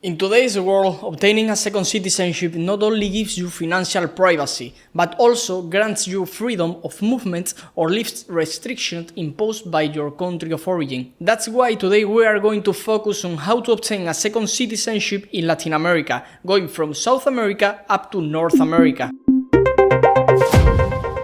In today's world, obtaining a second citizenship not only gives you financial privacy, but also grants you freedom of movement or lifts restrictions imposed by your country of origin. That's why today we are going to focus on how to obtain a second citizenship in Latin America, going from South America up to North America.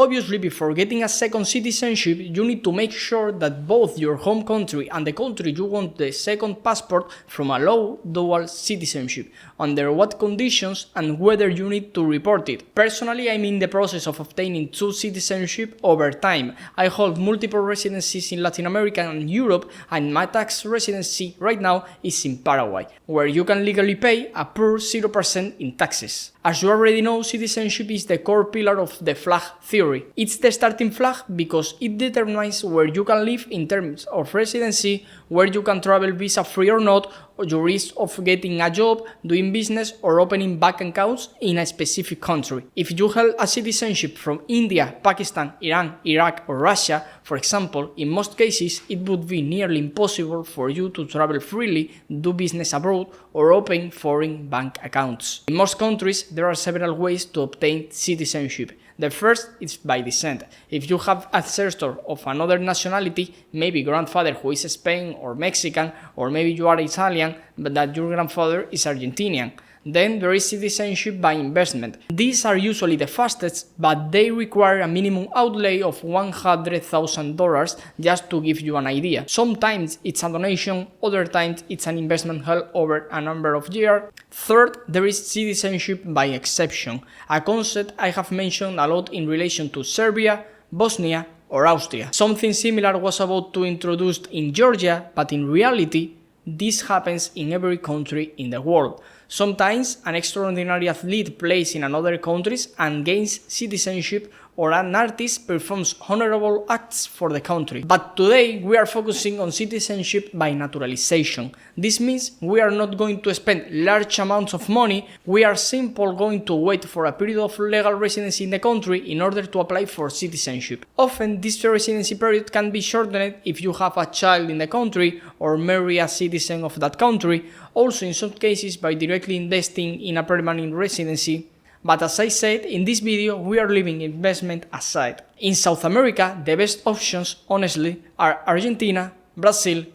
Obviously, before getting a second citizenship, you need to make sure that both your home country and the country you want the second passport from allow dual citizenship, under what conditions and whether you need to report it. Personally, I'm in the process of obtaining two citizenship over time. I hold multiple residencies in Latin America and Europe, and my tax residency right now is in Paraguay, where you can legally pay a poor 0% in taxes. As you already know, citizenship is the core pillar of the flag theory. It's the starting flag because it determines where you can live in terms of residency, where you can travel visa-free or not, or your risk of getting a job, doing business, or opening bank accounts in a specific country. If you held a citizenship from India, Pakistan, Iran, Iraq, or Russia, for example, in most cases it would be nearly impossible for you to travel freely, do business abroad, or open foreign bank accounts. In most countries, there are several ways to obtain citizenship. The first is by descent. If you have ancestor of another nationality, maybe grandfather who is Spain or Mexican, or maybe you are Italian, but that your grandfather is Argentinian. Then there is citizenship by investment. These are usually the fastest, but they require a minimum outlay of $100,000 just to give you an idea. Sometimes it's a donation, other times it's an investment held over a number of years. Third, there is citizenship by exception, a concept I have mentioned a lot in relation to Serbia, Bosnia, or Austria. Something similar was about to be introduced in Georgia, but in reality, this happens in every country in the world. Sometimes an extraordinary athlete plays in another countries and gains citizenship, or an artist performs honorable acts for the country. But today we are focusing on citizenship by naturalization. This means we are not going to spend large amounts of money, we are simply going to wait for a period of legal residency in the country in order to apply for citizenship. Often this residency period can be shortened if you have a child in the country or marry a citizen of that country, also in some cases by directly investing in a permanent residency. But as I said in this video, we are leaving investment aside. In South America, the best options, honestly, are Argentina, Brazil,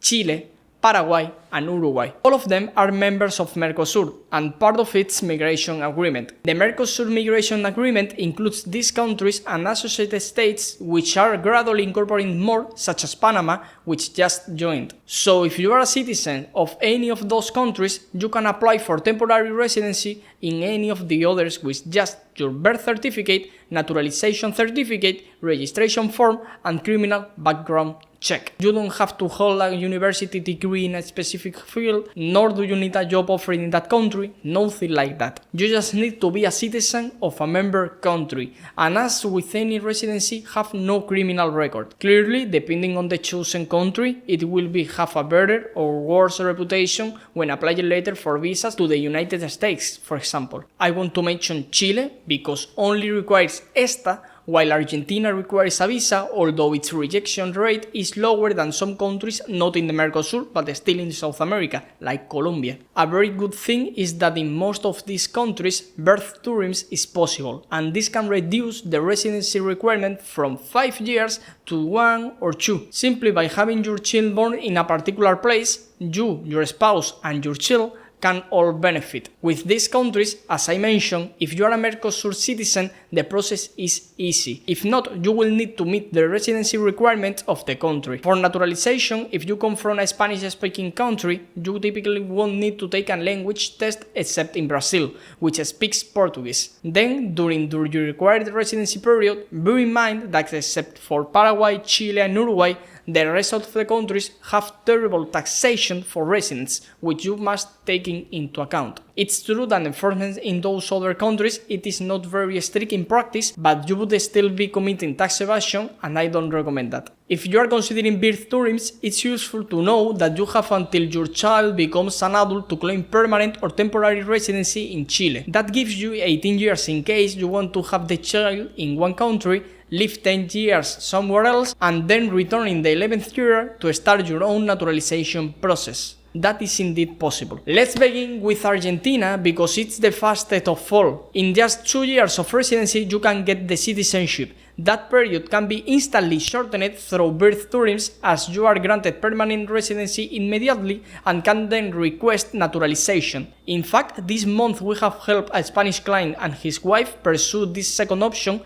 Chile, Paraguay, and Uruguay. All of them are members of Mercosur and part of its migration agreement. The Mercosur migration agreement includes these countries and associated states which are gradually incorporating more, such as Panama, which just joined. So if you are a citizen of any of those countries, you can apply for temporary residency in any of the others with just your birth certificate, naturalization certificate, registration form, and criminal background check. You don't have to hold a university degree in a specific field, nor do you need a job offer in that country, nothing like that. You just need to be a citizen of a member country, and as with any residency, have no criminal record. Clearly, depending on the chosen country, it will have a better or worse reputation when applying later for visas to the United States, for example. I want to mention Chile because only requires ESTA, while Argentina requires a visa, although its rejection rate is lower than some countries not in the Mercosur but still in South America, like Colombia. A very good thing is that in most of these countries, birth tourism is possible, and this can reduce the residency requirement from 5 years to 1 or 2. Simply by having your child born in a particular place, you, your spouse, and your child can all benefit. With these countries, as I mentioned, if you are a Mercosur citizen, the process is easy. If not, you will need to meet the residency requirements of the country. For naturalization, if you come from a Spanish-speaking country, you typically won't need to take a language test except in Brazil, which speaks Portuguese. Then, during your required residency period, bear in mind that except for Paraguay, Chile, and Uruguay, the rest of the countries have terrible taxation for residents, which you must take into account. It's true that enforcement in those other countries it is not very strict in practice, but you would still be committing tax evasion, and I don't recommend that. If you are considering birth tourism, it's useful to know that you have until your child becomes an adult to claim permanent or temporary residency in Chile. That gives you 18 years in case you want to have the child in one country, live 10 years somewhere else, and then return in the 11th year to start your own naturalization process. that is indeed possible. Let's begin with Argentina because it's the fastest of all. In just 2 years of residency, you can get the citizenship. That period can be instantly shortened through birth tourism as you are granted permanent residency immediately and can then request naturalization. In fact, this month we have helped a Spanish client and his wife pursue this second option.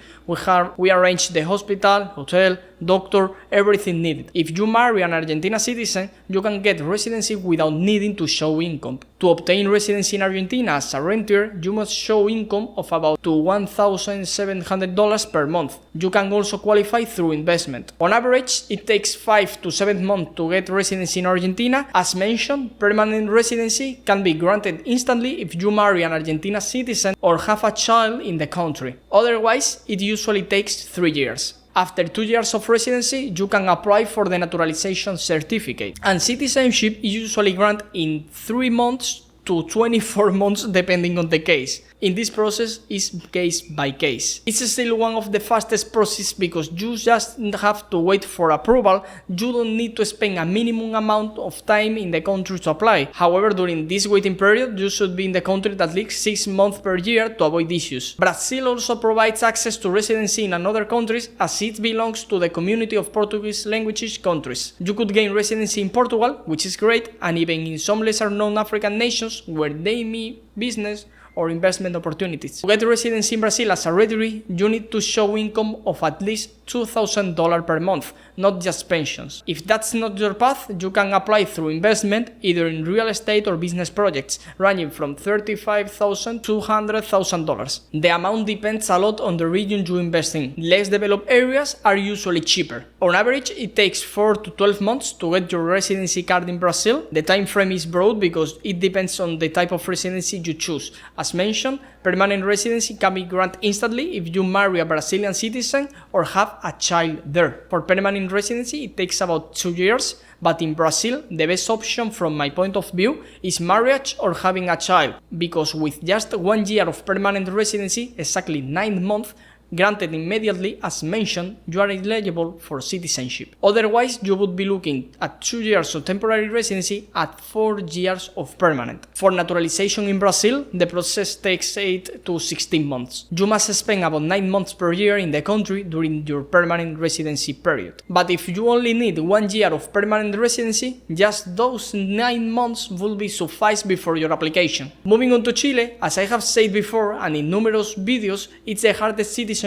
We arranged the hospital, hotel, doctor, everything needed. If you marry an Argentina citizen, you can get residency without needing to show income. To obtain residency in Argentina as a renter, you must show income of about $1,700 per month. You can also qualify through investment. On average, it takes 5 to 7 months to get residency in Argentina. As mentioned, permanent residency can be granted instantly if you marry an Argentina citizen or have a child in the country. Otherwise, it usually takes 3 years. After 2 years of residency, you can apply for the naturalization certificate, and citizenship is usually granted in 3 months to 24 months depending on the case. In this process is case by case. It's still one of the fastest processes because you just have to wait for approval. You don't need to spend a minimum amount of time in the country to apply. However, during this waiting period, you should be in the country at least 6 months per year to avoid issues. Brazil also provides access to residency in other countries as it belongs to the community of Portuguese language countries. You could gain residency in Portugal, which is great, and even in some lesser known African nations where they mean business or investment opportunities. To get residency in Brazil as a retiree, you need to show income of at least $2,000 per month, not just pensions. If that's not your path, you can apply through investment, either in real estate or business projects, ranging from $35,000 to $100,000. The amount depends a lot on the region you invest in. Less developed areas are usually cheaper. On average, it takes 4 to 12 months to get your residency card in Brazil. The time frame is broad because it depends on the type of residency you choose. As mentioned, permanent residency can be granted instantly if you marry a Brazilian citizen or have a child there. For permanent residency, it takes about 2 years, but in Brazil, the best option from my point of view is marriage or having a child, because with just 1 year of permanent residency, exactly 9 months, granted immediately, as mentioned, you are eligible for citizenship. Otherwise, you would be looking at 2 years of temporary residency at 4 years of permanent. For naturalization in Brazil, the process takes 8 to 16 months. You must spend about 9 months per year in the country during your permanent residency period. But if you only need 1 year of permanent residency, just those 9 months will be suffice before your application. Moving on to Chile, as I have said before and in numerous videos, it's the hardest citizenship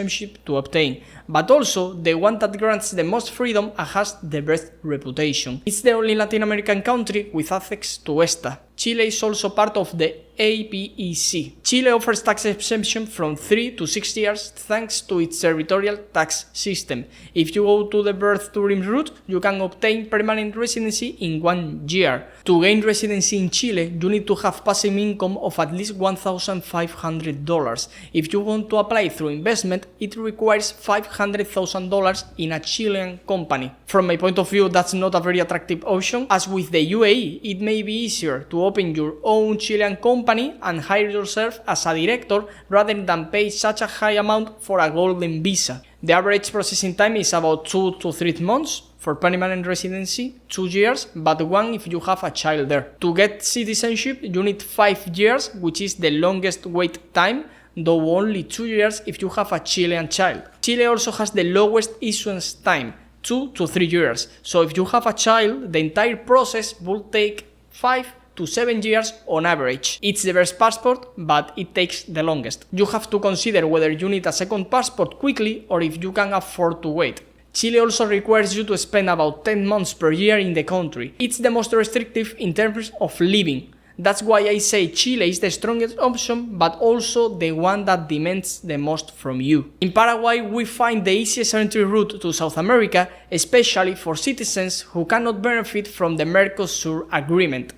to obtain, but also the one that grants the most freedom and has the best reputation. It's the only Latin American country with access to ESTA. Chile is also part of the APEC. Chile offers tax exemption from 3 to 6 years thanks to its territorial tax system. If you go to the birth tourism route, you can obtain permanent residency in 1 year. To gain residency in Chile, you need to have passive income of at least $1,500. If you want to apply through investment, it requires $500,000 in a Chilean company. From my point of view, that's not a very attractive option, as with the UAE, it may be easier to open your own Chilean company and hire yourself as a director rather than pay such a high amount for a golden visa. The average processing time is about 2 to 3 months. For permanent residency, 2 years, but 1 if you have a child there. To get citizenship, you need 5 years, which is the longest wait time, though only 2 years if you have a Chilean child. Chile also has the lowest issuance time, 2 to 3 years. So if you have a child, the entire process will take 5 to 7 years on average. It's the best passport, but it takes the longest. You have to consider whether you need a second passport quickly or if you can afford to wait. Chile also requires you to spend about 10 months per year in the country. It's the most restrictive in terms of living. That's why I say Chile is the strongest option, but also the one that demands the most from you. In Paraguay, we find the easiest entry route to South America, especially for citizens who cannot benefit from the Mercosur agreement.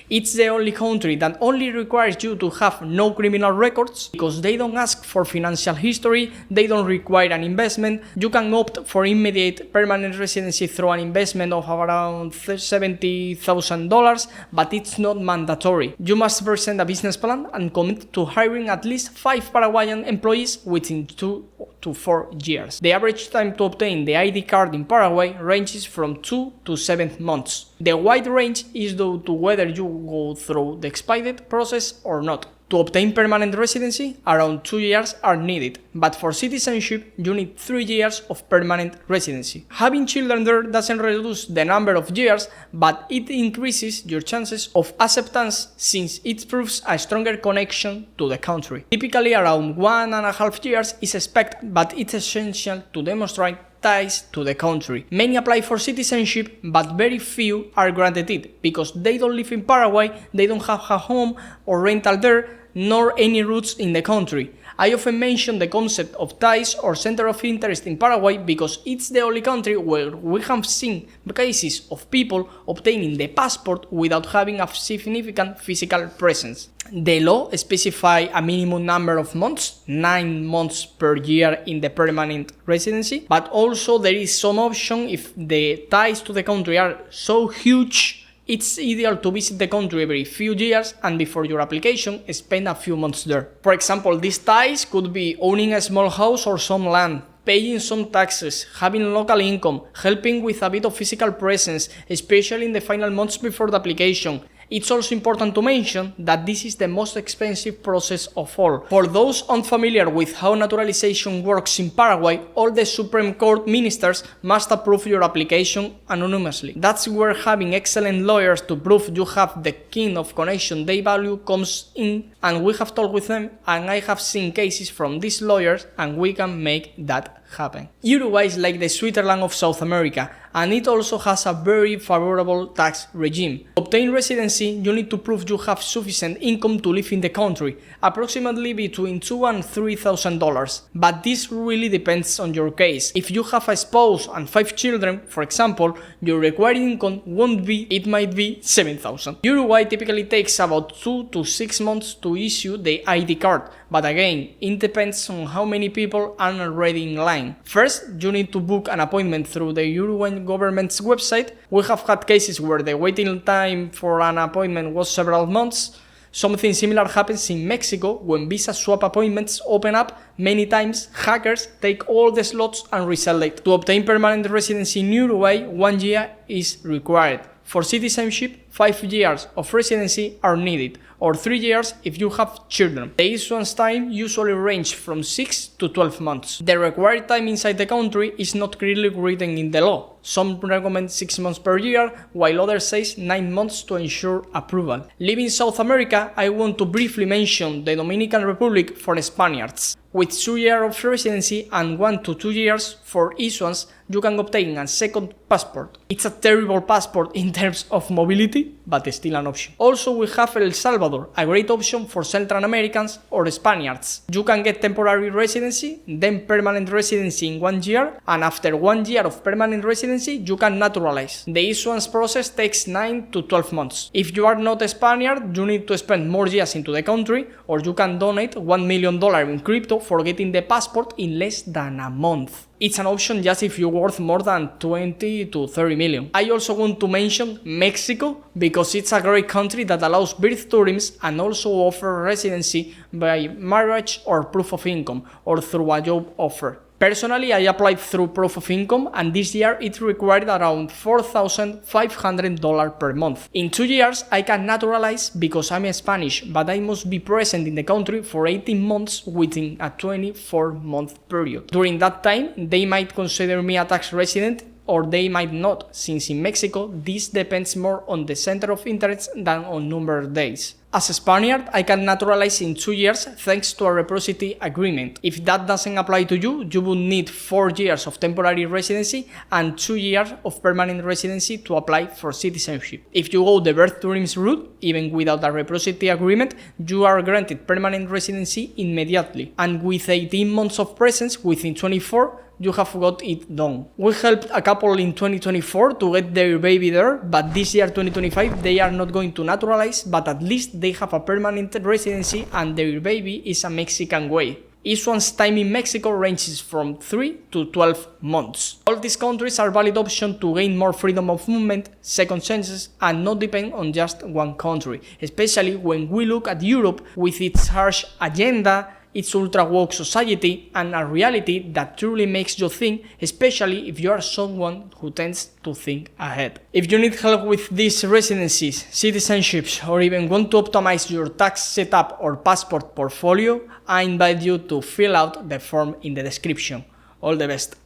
It's the only country that only requires you to have no criminal records because they don't ask for financial history, they don't require an investment. You can opt for immediate permanent residency through an investment of around $70,000, but it's not mandatory. You must present a business plan and commit to hiring at least 5 Paraguayan employees within 2 to 4 years. The average time to obtain the ID card in Paraguay ranges from 2 to 7 months. The wide range is due to whether you go through the expired process or not. To obtain permanent residency, around 2 years are needed, but for citizenship, you need 3 years of permanent residency. Having children there doesn't reduce the number of years, but it increases your chances of acceptance since it proves a stronger connection to the country. Typically around 1.5 years is expected, but it's essential to demonstrate ties to the country. Many apply for citizenship, but very few are granted it, because they don't live in Paraguay, they don't have a home or rental there, nor any roots in the country. I often mention the concept of ties or center of interest in Paraguay because it's the only country where we have seen cases of people obtaining the passport without having a significant physical presence. The law specifies a minimum number of months, 9 months per year in the permanent residency, but also there is some option if the ties to the country are so huge. It's ideal to visit the country every few years and before your application, spend a few months there. For example, these ties could be owning a small house or some land, paying some taxes, having local income, helping with a bit of physical presence, especially in the final months before the application. It's also important to mention that this is the most expensive process of all. For those unfamiliar with how naturalization works in Paraguay, all the Supreme Court ministers must approve your application anonymously. That's where having excellent lawyers to prove you have the kind of connection they value comes in, and we have talked with them, and I have seen cases from these lawyers, and we can make that happen. Uruguay is like the Switzerland of South America, and it also has a very favorable tax regime. To obtain residency, you need to prove you have sufficient income to live in the country, approximately between $2,000 and $3,000. But this really depends on your case. If you have a spouse and 5 children, for example, your required income it might be $7,000. Uruguay typically takes about 2 to 6 months to issue the ID card, but again, it depends on how many people are already in line. First, you need to book an appointment through the Uruguayan government's website. We have had cases where the waiting time for an appointment was several months. Something similar happens in Mexico when visa swap appointments open up. Many times, hackers take all the slots and resell it. To obtain permanent residency in Uruguay, 1 year is required. For citizenship, 5 years of residency are needed, or 3 years if you have children. The issuance time usually ranges from 6 to 12 months. The required time inside the country is not clearly written in the law. Some recommend 6 months per year, while others say 9 months to ensure approval. Leaving South America, I want to briefly mention the Dominican Republic for Spaniards. With 2 years of residency and 1 to 2 years for issuance, you can obtain a second passport. It's a terrible passport in terms of mobility, but still an option. Also, we have El Salvador, a great option for Central Americans or Spaniards. You can get temporary residency, then permanent residency in 1 year, and after 1 year of permanent residency, you can naturalize. The issuance process takes 9 to 12 months. If you are not a Spaniard, you need to spend more years into the country, or you can donate $1 million in crypto for getting the passport in less than a month. It's an option just if you're worth more than 20 to 30 million. I also want to mention Mexico because it's a great country that allows birth tourism and also offers residency by marriage or proof of income or through a job offer. Personally, I applied through proof of income, and this year it required around $4,500 per month. In 2 years, I can naturalize because I'm Spanish, but I must be present in the country for 18 months within a 24-month period. During that time, they might consider me a tax resident, or they might not, since in Mexico, this depends more on the center of interest than on number of days. As a Spaniard, I can naturalize in 2 years thanks to a reciprocity agreement. If that doesn't apply to you, you would need 4 years of temporary residency and 2 years of permanent residency to apply for citizenship. If you go the birth tourism route, even without a reciprocity agreement, you are granted permanent residency immediately, and with 18 months of presence within 24, you have got it done. We helped a couple in 2024 to get their baby there, but this year 2025 they are not going to naturalize, but at least they have a permanent residency and their baby is a Mexican way. Issuance time in Mexico ranges from 3 to 12 months. All these countries are valid options to gain more freedom of movement, second chances, and not depend on just one country, especially when we look at Europe with its harsh agenda, it's ultra woke society and a reality that truly makes you think, especially if you are someone who tends to think ahead. If you need help with these residencies, citizenships, or even want to optimize your tax setup or passport portfolio, I invite you to fill out the form in the description. All the best!